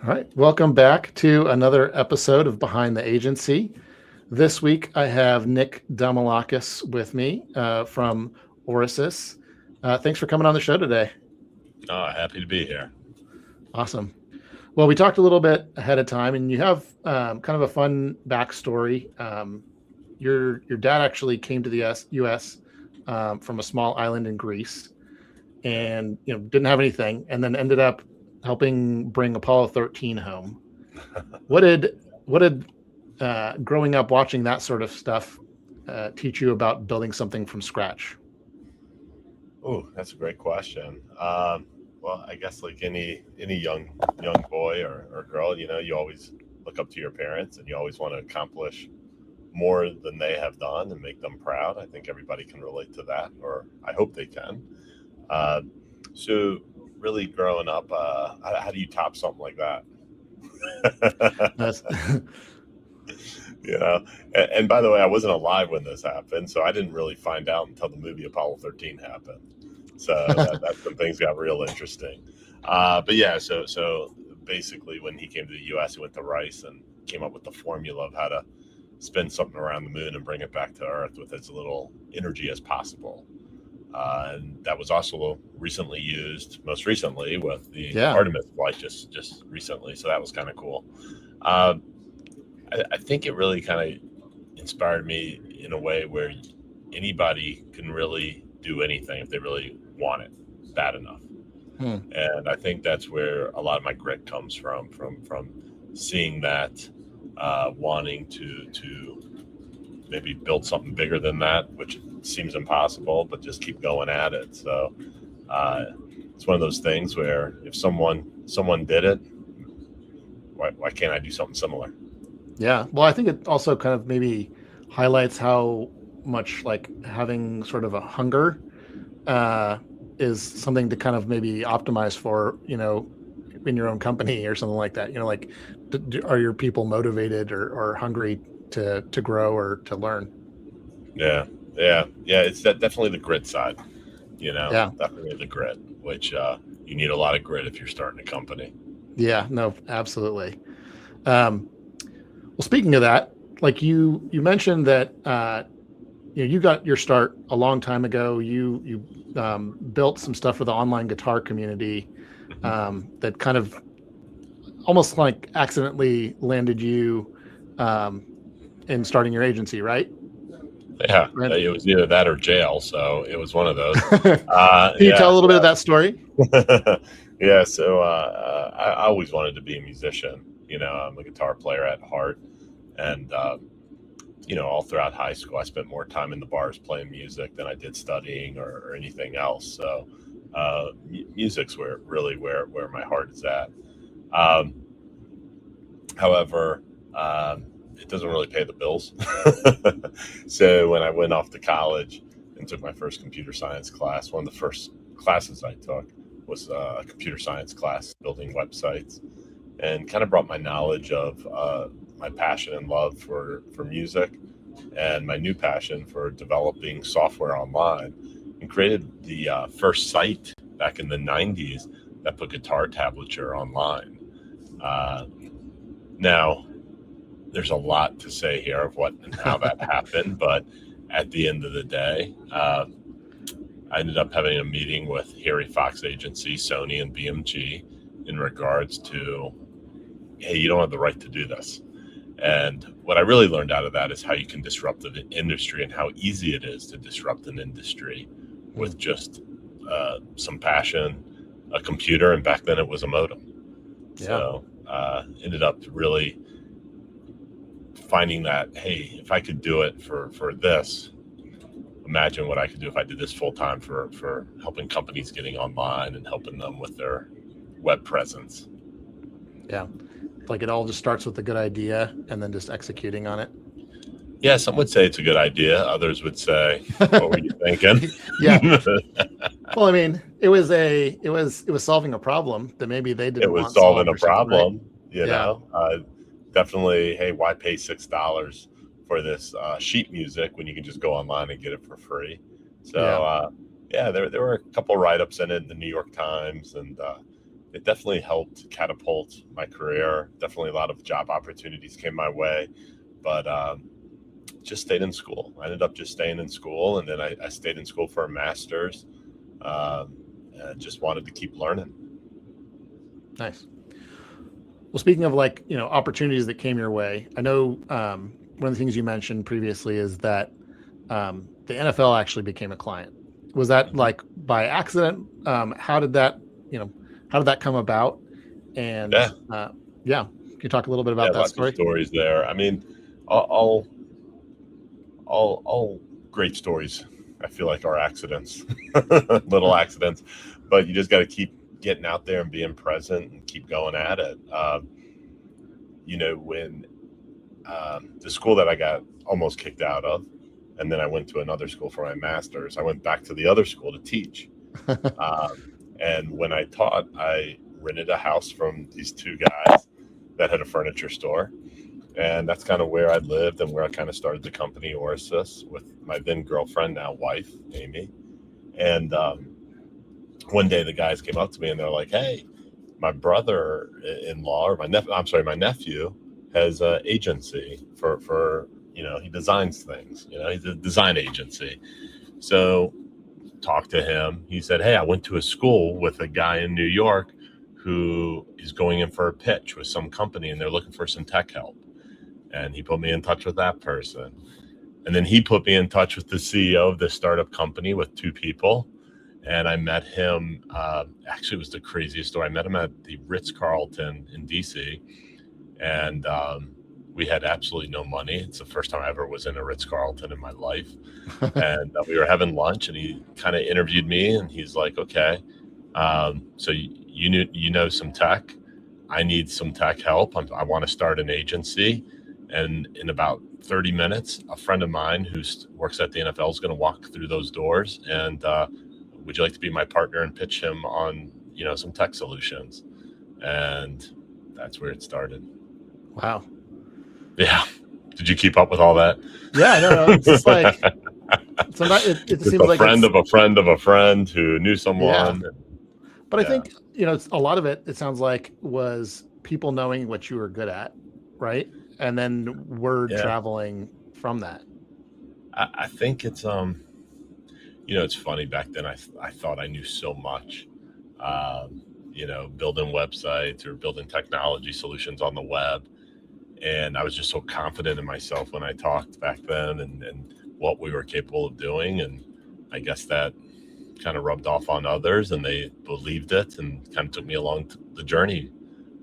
All right. Welcome back to another episode of Behind the Agency. This week, I have Nick Damoulakis with me from Orases. Thanks for coming on the show today. Happy to be here. Awesome. Well, we talked a little bit ahead of time, and you have kind of a fun backstory. Your dad actually came to the U.S. From a small island in Greece, and didn't have anything, and then ended up helping bring Apollo 13 home. What did growing up watching that sort of stuff teach you about building something from scratch? Oh, that's a great question. Well, I guess like any young boy or girl, you always look up to your parents and you always want to accomplish more than they have done and make them proud. I think everybody can relate to that, or I hope they can. So really growing up, how do you top something like that? That's, And by the way, I wasn't alive when this happened, so I didn't really find out until the movie Apollo 13 happened. So that's when things got real interesting. But yeah, so basically when he came to the U.S., he went to Rice and came up with the formula of how to spin something around the moon and bring it back to Earth with as little energy as possible. And that was also recently used, most recently with the Artemis flight just recently. So that was kind of cool. I think it really kind of inspired me in a way where anybody can really do anything if they really want it bad enough. And I think that's where a lot of my grit comes from seeing that, wanting to maybe build something bigger than that, which seems impossible, but just keep going at it. So it's one of those things where if someone did it, why can't I do something similar? Yeah. Well, I think it also kind of maybe highlights how much like having sort of a hunger is something to kind of maybe optimize for, in your own company or something like that. Like are your people motivated or hungry to grow or to learn? Yeah. It's definitely the grit side, Yeah. definitely the grit, which you need a lot of grit if you're starting a company. Yeah, no, absolutely. Well, speaking of that, like you mentioned that you got your start a long time ago. You built some stuff for the online guitar community that kind of almost like accidentally landed you in starting your agency, right? Yeah, it was either that or jail, so it was one of those. Can you tell a little bit of that story? Yeah, so I always wanted to be a musician. I'm a guitar player at heart, and all throughout high school, I spent more time in the bars playing music than I did studying or anything else. So music's where my heart is at. However, it doesn't really pay the bills. So when I went off to college and took my first computer science class, one of the first classes I took was a computer science class, building websites, and kind of brought my knowledge of my passion and love for music and my new passion for developing software online, and created the first site back in the 90s that put guitar tablature online. Now, there's a lot to say here of what and how that happened, but at the end of the day, I ended up having a meeting with Harry Fox Agency, Sony, and BMG in regards to, hey, you don't have the right to do this. And what I really learned out of that is how you can disrupt an industry and how easy it is to disrupt an industry with just some passion, a computer, and back then it was a modem. Yeah. So ended up really finding that, hey, if I could do it for this, imagine what I could do if I did this full time for helping companies getting online and helping them with their web presence. Yeah. Like it all just starts with a good idea and then just executing on it. Yeah, some would say it's a good idea. Others would say, "What were you thinking?" Yeah. Well, I mean, it was solving a problem that maybe they didn't. It was solving a problem, right? Definitely. Hey, why pay $6 for this sheet music when you can just go online and get it for free? So, there were a couple write-ups in it in the New York Times, and it definitely helped catapult my career. Definitely a lot of job opportunities came my way, but just stayed in school. I ended up just staying in school, and then I stayed in school for a master's. Just wanted to keep learning. Nice. Well, speaking of opportunities that came your way, I know one of the things you mentioned previously is that the NFL actually became a client. Was that like by accident? How did that come about? And yeah, can you talk a little bit about that lots story? of stories there. I mean, all great stories, I feel like, are accidents, little accidents, but you just got to keep getting out there and being present and keep going at it. When the school that I got almost kicked out of, and then I went to another school for my master's, I went back to the other school to teach. And when I taught, I rented a house from these two guys that had a furniture store. And that's kind of where I lived and where I kind of started the company Orases with my then girlfriend, now wife, Amy. And one day the guys came up to me and they're like, "Hey, my brother-in-law, or my nephew has an agency for he designs things. He's a design agency." So talked to him. He said, "Hey, I went to a school with a guy in New York who is going in for a pitch with some company and they're looking for some tech help." And he put me in touch with that person. And then he put me in touch with the CEO of this startup company with two people. And I met him. Actually, it was the craziest story. I met him at the Ritz Carlton in DC. And we had absolutely no money. It's the first time I ever was in a Ritz Carlton in my life. And we were having lunch and he kind of interviewed me and he's like, "Okay, so you know some tech. I need some tech help. I want to start an agency. And in about 30 minutes, a friend of mine who works at the NFL is going to walk through those doors. And would you like to be my partner and pitch him on, some tech solutions?" And that's where it started. Wow. Yeah. Did you keep up with all that? Yeah, no. It's just like sometimes it seems like a friend of a friend of a friend who knew someone. Yeah. But I think it's a lot of it. It sounds like was people knowing what you were good at, right? And then word traveling from that. I think it's it's funny. Back then I thought I knew so much, building websites or building technology solutions on the web. And I was just so confident in myself when I talked back then and what we were capable of doing. And I guess that kind of rubbed off on others and they believed it and kind of took me along the journey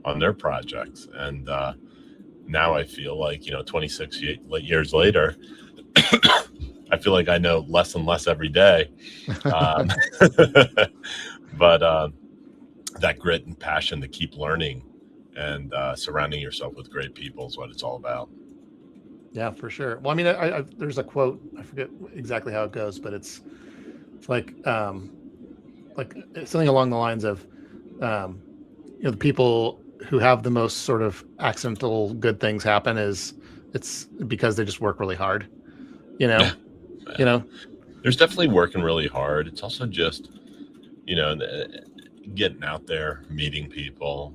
on their projects. And now I feel like, 26 years later, I feel like I know less and less every day. But that grit and passion to keep learning and surrounding yourself with great people is what it's all about. Yeah, for sure. Well, I mean, I there's a quote, I forget exactly how it goes, but it's like something along the lines of, the people who have the most sort of accidental good things happen it's because they just work really hard, There's definitely working really hard. It's also just, getting out there, meeting people,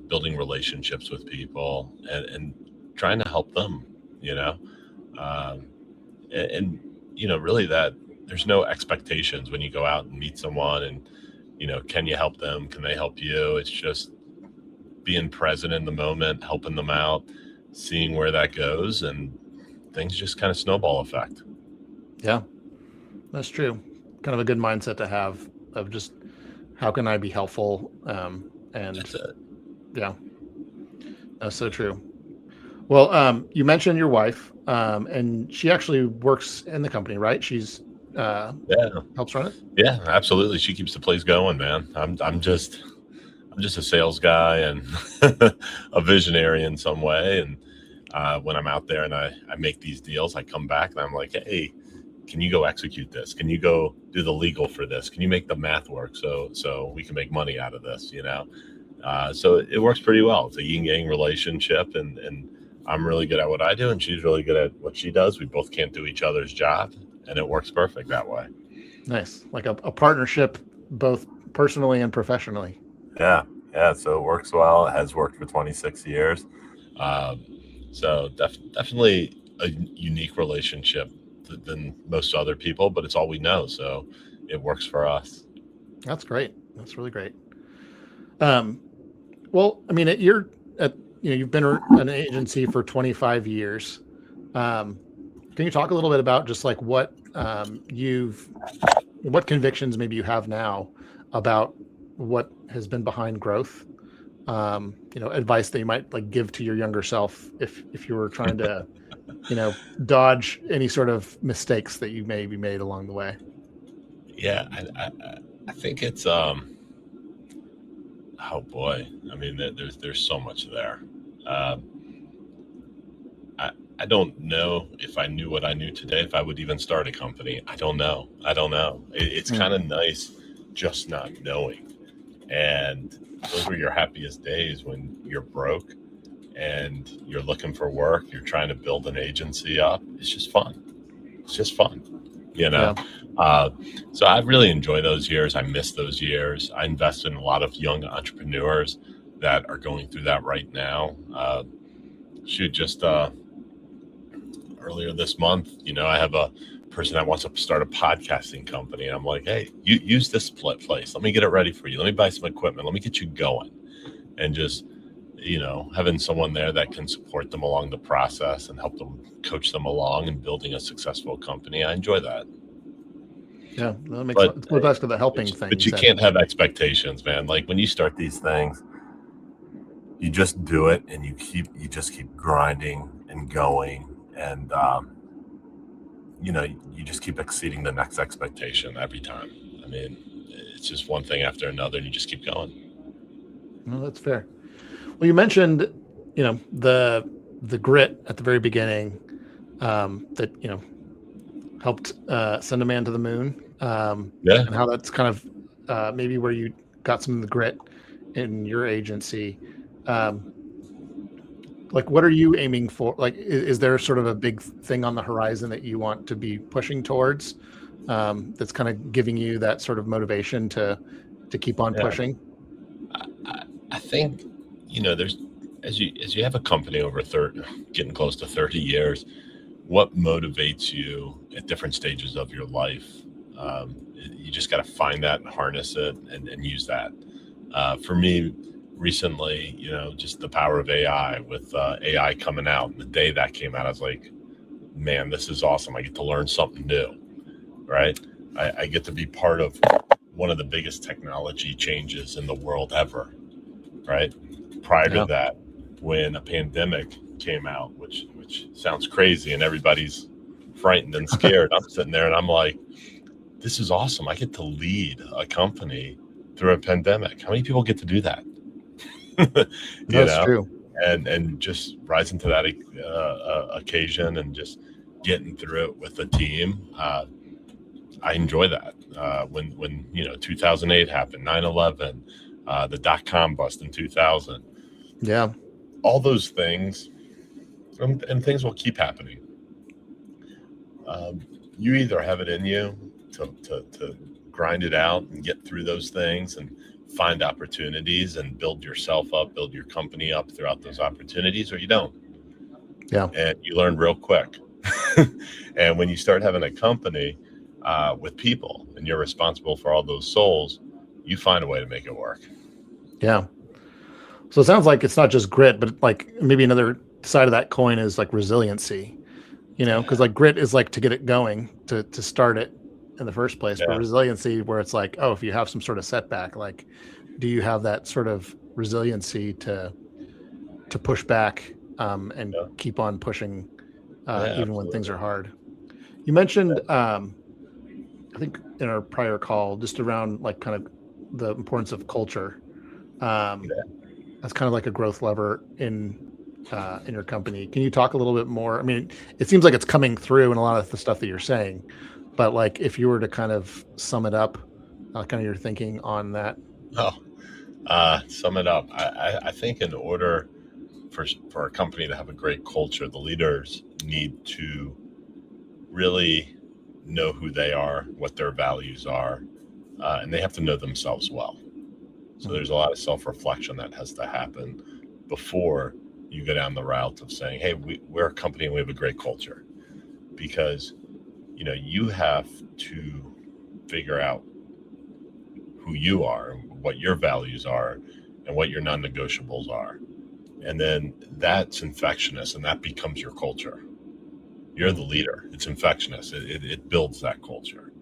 building relationships with people and trying to help them, really that there's no expectations when you go out and meet someone and, can you help them? Can they help you? It's just being present in the moment, helping them out, seeing where that goes, and things just kind of snowball effect. Yeah, that's true. Kind of a good mindset to have of just how can I be helpful? And That's it. Yeah, that's so true. Well, you mentioned your wife, and she actually works in the company, right? She's helps run it. Yeah, absolutely. She keeps the place going, man. I'm just a sales guy and a visionary in some way. And when I'm out there and I make these deals, I come back and I'm like, "Hey, can you go execute this? Can you go do the legal for this? Can you make the math work so we can make money out of this?" So it works pretty well. It's a yin yang relationship, and I'm really good at what I do, and she's really good at what she does. We both can't do each other's job, and it works perfect that way. Nice, like a partnership, both personally and professionally. Yeah. So it works well. It has worked for 26 years. So definitely a unique relationship than most other people, but it's all we know. So it works for us. That's great. That's really great. Well, I mean, you've been an agency for 25 years. Can you talk a little bit about just like what what convictions maybe you have now about what has been behind growth? Advice that you might like give to your younger self if you were trying to, dodge any sort of mistakes that you maybe made along the way. Yeah, I think it's oh boy, I mean there's so much there. Um, I don't know if I knew what I knew today, if I would even start a company. I don't know. It's kind of nice just not knowing. And those were your happiest days when you're broke and you're looking for work, you're trying to build an agency up. It's just fun. Yeah. So I really enjoy those years. I miss those years. I invest in a lot of young entrepreneurs that are going through that right now. Just earlier this month, I have a person that wants to start a podcasting company. And I'm like, hey, you use this place. Let me get it ready for you. Let me buy some equipment. Let me get you going. And just, having someone there that can support them along the process and help them coach them along and building a successful company. I enjoy that. Yeah, that makes sense. It's more back to the helping thing. But you can't have expectations, man. Like when you start these things, you just do it and you just keep grinding and going. And, you just keep exceeding the next expectation every time. I mean, it's just one thing after another and you just keep going. No, that's fair. Well, you mentioned, the grit at the very beginning, that, helped send a man to the moon. Yeah. And how that's kind of maybe where you got some of the grit in your agency. Like, what are you aiming for? Like, is there sort of a big thing on the horizon that you want to be pushing towards, that's kind of giving you that sort of motivation to keep on pushing? I think, there's, as you have a company over getting close to 30 years, what motivates you at different stages of your life? You just got to find that and harness it and use that. For me, recently, just the power of AI with AI coming out. And the day that came out, I was like, man, this is awesome. I get to learn something new, right? I get to be part of one of the biggest technology changes in the world ever, right? Prior to that, when a pandemic came out, which sounds crazy and everybody's frightened and scared, I'm sitting there and I'm like, this is awesome. I get to lead a company through a pandemic. How many people get to do that? That's true. And just rising to that occasion and just getting through it with a team. I enjoy that. When 2008 happened, 9/11, the dot-com bust in 2000. Yeah. All those things, and things will keep happening. You either have it in you to grind it out and get through those things and find opportunities and build yourself up, build your company up throughout those opportunities, or you don't. Yeah. And you learn real quick. And when you start having a company with people and you're responsible for all those souls, you find a way to make it work. Yeah. So it sounds like it's not just grit, but like maybe another side of that coin is like resiliency, because like grit is like to get it going, to start it in the first place. But resiliency, where it's like, oh, if you have some sort of setback, like, do you have that sort of resiliency to push back and keep on pushing even when things are hard? You mentioned, I think in our prior call, just around like kind of the importance of culture. That's kind of like a growth lever in your company. Can you talk a little bit more? I mean, it seems like it's coming through in a lot of the stuff that you're saying, but like if you were to kind of sum it up, kind of your thinking on that. Sum it up. I think in order for a company to have a great culture, the leaders need to really know who they are, what their values are, and they have to know themselves well. So there's a lot of self-reflection that has to happen before you go down the route of saying, hey, we're a company and we have a great culture. Because, you have to figure out who you are, what your values are, and what your non-negotiables are. And then that's infectious, and that becomes your culture. You're the leader. It's infectious. It builds that culture.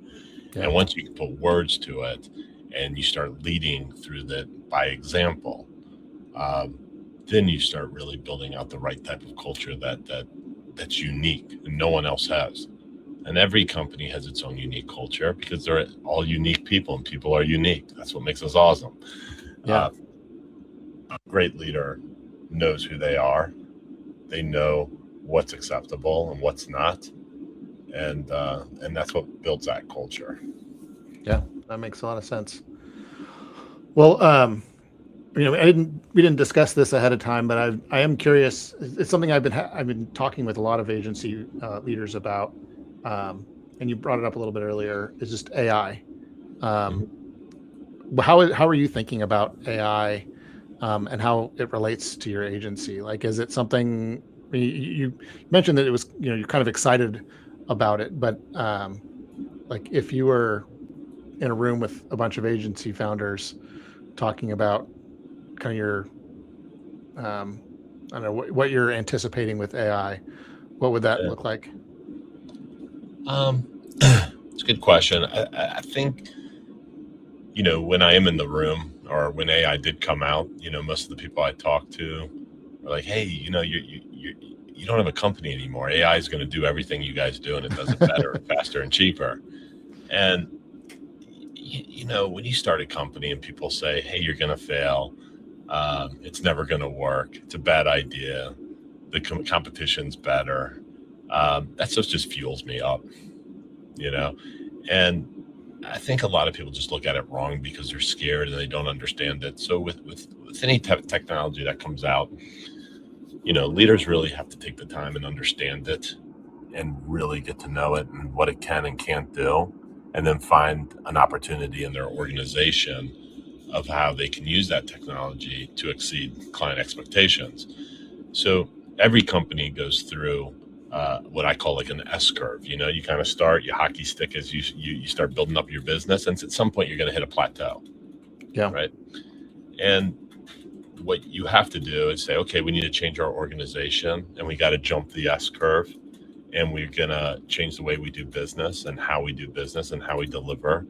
Yeah. And once you can put words to it and you start leading through that by example, then you start really building out the right type of culture that's unique and no one else has. And every company has its own unique culture because they're all unique people and people are unique. That's what makes us awesome. Yeah. A great leader knows who they are. They know what's acceptable and what's not. And that's what builds that culture. Yeah, that makes a lot of sense. Well, we didn't discuss this ahead of time, but I am curious. It's something I've been talking with a lot of agency leaders about, and you brought it up a little bit earlier. Is just AI. How are you thinking about AI, and how it relates to your agency? Like, is it something you mentioned that it was you're kind of excited about it, but like if you were in a room with a bunch of agency founders talking about kind of your I don't know what you're anticipating with AI, what would that look like? It's a good question. I think when I am in the room or when AI did come out, most of the people I talk to are like, hey, you don't have a company anymore. AI is going to do everything you guys do, and it does it better, faster, and cheaper. And when you start a company and people say, hey, you're going to fail, it's never going to work, it's a bad idea, the competition's better, that stuff just fuels me up, and I think a lot of people just look at it wrong because they're scared and they don't understand it. So with any technology that comes out, leaders really have to take the time and understand it and really get to know it and what it can and can't do, and then find an opportunity in their organization of how they can use that technology to exceed client expectations. So every company goes through what I call like an S curve. You kind of start, you hockey stick as you start building up your business, and at some point you're going to hit a plateau. Yeah. Right. And what you have to do is say, okay, we need to change our organization, and we got to jump the S curve, and we're going to change the way we do business and how we do business and how we deliver.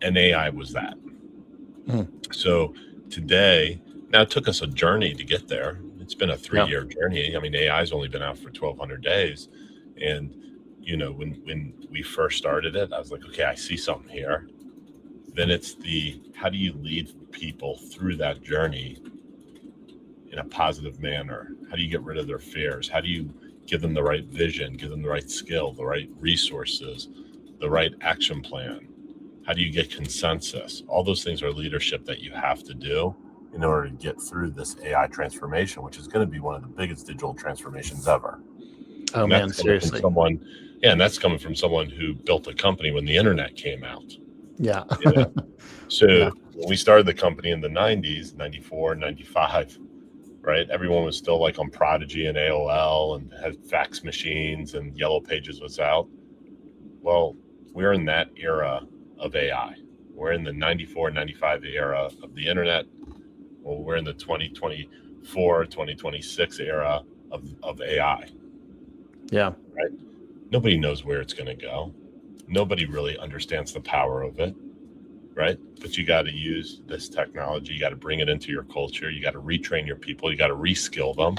And AI was that. So today, now it took us a journey to get there. It's been a 3-year journey. I mean, AI's only been out for 1,200 days. And, when we first started it, I was like, okay, I see something here. Then it's how do you lead people through that journey in a positive manner? How do you get rid of their fears? How do you give them the right vision, give them the right skill, the right resources, the right action plan? How do you get consensus? All those things are leadership that you have to do in order to get through this AI transformation, which is going to be one of the biggest digital transformations ever. Oh, man, seriously. And that's coming from someone who built a company when the internet came out. Yeah. So when we started the company in the 90s, 94, 95, right? Everyone was still like on Prodigy and AOL and had fax machines, and Yellow Pages was out. Well, we're in that era of AI. We're in the 94, 95 era of the internet. Well, we're in the 2024, 2026 era of AI. Yeah. Right. Nobody knows where it's going to go. Nobody really understands the power of it. Right. But you got to use this technology. You got to bring it into your culture. You got to retrain your people. You got to reskill them,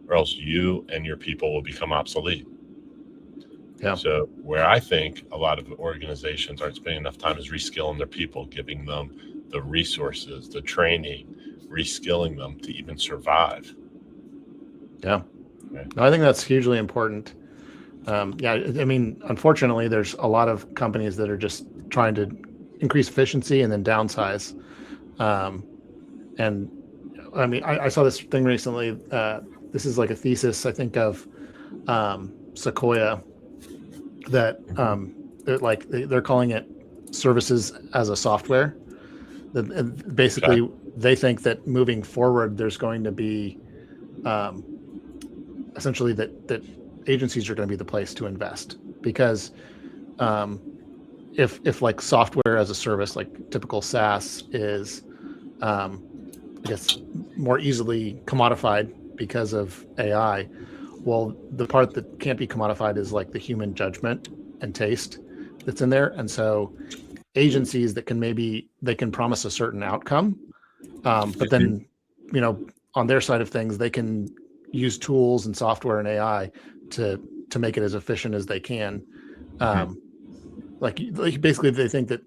or else you and your people will become obsolete. Yeah. So where I think a lot of organizations aren't spending enough time is reskilling their people, giving them the resources, the training, reskilling them to even survive. Yeah. Okay. I think that's hugely important. I mean, unfortunately, there's a lot of companies that are just trying to increase efficiency and then downsize. And I mean, I saw this thing recently. This is like a thesis, I think, of Sequoia, that they're calling it services as a software, Basically, they think that moving forward, there's going to be essentially that agencies are going to be the place to invest, because if like software as a service, like typical SaaS, is I guess more easily commodified because of AI. Well, the part that can't be commodified is like the human judgment and taste that's in there. And so agencies that they can promise a certain outcome, but then, on their side of things, they can use tools and software and AI to make it as efficient as they can. Like basically they think that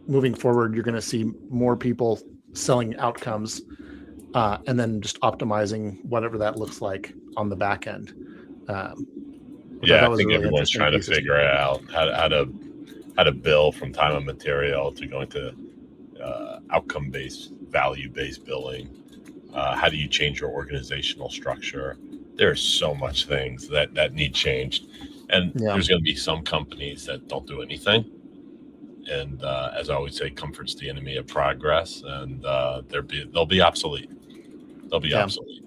moving forward, you're going to see more people selling outcomes, and then just optimizing whatever that looks like on the back end. I think everyone's trying to figure out how to bill from time and material to going to outcome-based, value-based billing. How do you change your organizational structure? There's so much things that need changed. And there's going to be some companies that don't do anything. And as I always say, comfort's the enemy of progress, and they'll be obsolete. They'll be obsolete.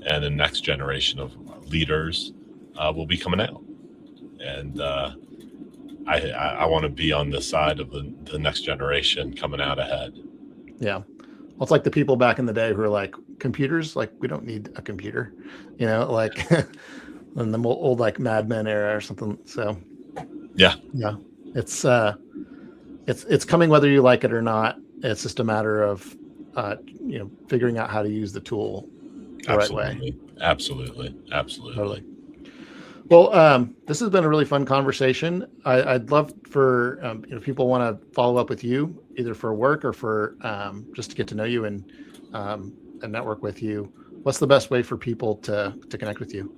And the next generation of leaders will be coming out. And I want to be on the side of the next generation coming out ahead. Yeah. Well, it's like the people back in the day who are like, computers, like, we don't need a computer, like in the old like Mad Men era or something. So yeah, it's coming whether you like it or not. It's just a matter of figuring out how to use the tool the right way. Absolutely. Totally. Well, this has been a really fun conversation. I'd love for if people want to follow up with you, either for work or for just to get to know you and network with you. What's the best way for people to connect with you?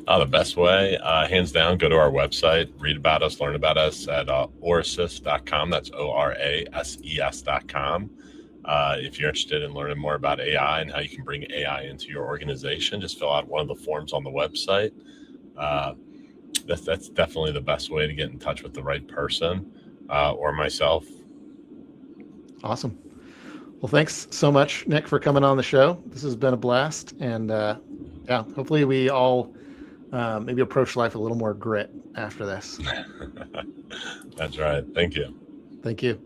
The best way, hands down, go to our website, read about us, learn about us at orases.com. That's ORASES.com. If you're interested in learning more about AI and how you can bring AI into your organization, just fill out one of the forms on the website. That's definitely the best way to get in touch with the right person or myself. Awesome. Well, thanks so much, Nick, for coming on the show. This has been a blast. And hopefully we all maybe approach life a little more grit after this. That's right. Thank you. Thank you.